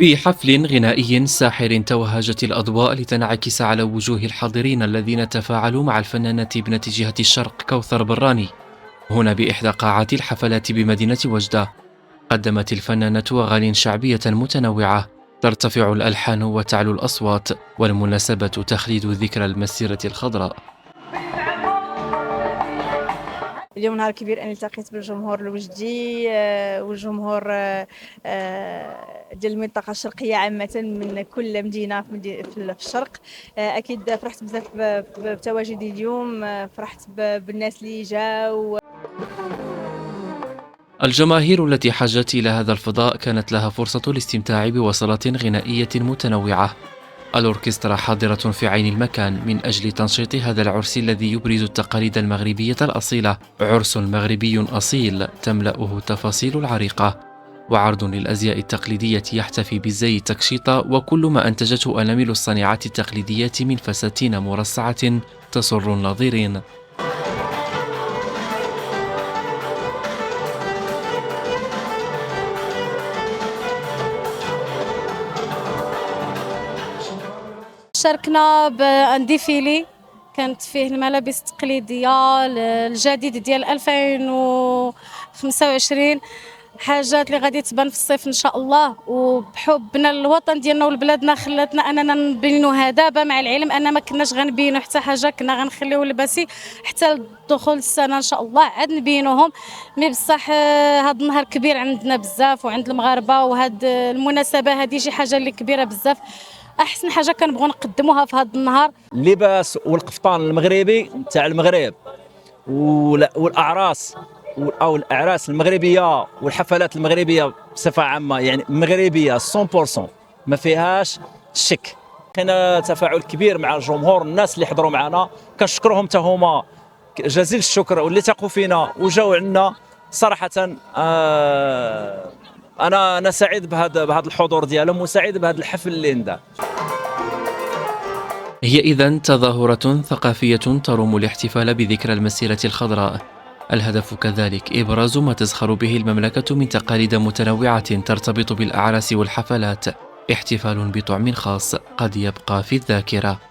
في حفل غنائي ساحر توهجت الأضواء لتنعكس على وجوه الحاضرين الذين تفاعلوا مع الفنانة ابنة جهة الشرق كوثر براني هنا بإحدى قاعات الحفلات بمدينة وجدة. قدمت الفنانة أغاني شعبية متنوعة، ترتفع الألحان وتعلو الأصوات، والمناسبة تخلد ذكرى المسيرة الخضراء. اليوم نهار كبير أني التقيت بالجمهور الوجدي والجمهور ديال المنطقة الشرقية عامة من كل مدينة في الشرق. أكيد فرحت بزاف بتواجدي اليوم، فرحت بالناس اللي جاو. الجماهير التي حاجت إلى هذا الفضاء كانت لها فرصة الاستمتاع بوصلات غنائية متنوعة. الأوركسترا حاضرة في عين المكان من أجل تنشيط هذا العرس الذي يبرز التقاليد المغربية الأصيلة، عرس مغربي أصيل تملأه تفاصيل العريقة، وعرض للأزياء التقليدية يحتفي بالزي التكشيطة وكل ما أنتجته أنامل الصناعات التقليدية من فساتين مرصعة تسر الناظرين. شاركنا بان ديفيلي كانت فيه الملابس التقليديه الجديد ديال 2025، حاجات اللي غادي تبان في الصيف ان شاء الله. وبحبنا للوطن ديالنا ولبلادنا خلاتنا اننا نبينوا هذا دابا، مع العلم ان ما كناش غنبينوا حتى حاجه، كنا غنخليو لباسي حتى دخول السنه ان شاء الله عاد نبينوهم. مي بصح هذا النهار كبير عندنا بزاف وعند المغاربه، وهاد المناسبه هذه شي حاجه اللي كبيره بزاف. احسن حاجه كنبغيو نقدموها في هذا النهار اللباس والقفطان المغربي تاع المغرب والاعراس او الاعراس المغربيه والحفلات المغربيه بصفه عامه، يعني مغربيه 100% ما فيهاش شك. كاين تفاعل كبير مع الجمهور، الناس اللي حضروا معنا كنشكرهم حتى هما جزيل الشكر، واللي ثقوا فينا وجاوا عندنا صراحه. انا سعيد بهذا الحضور ديالهم وسعيد بهذا الحفل اللي ندار. هي إذن تظاهرة ثقافية تروم الاحتفال بذكرى المسيرة الخضراء. الهدف كذلك إبراز ما تزخر به المملكة من تقاليد متنوعة ترتبط بالأعراس والحفلات، احتفال بطعم خاص قد يبقى في الذاكرة.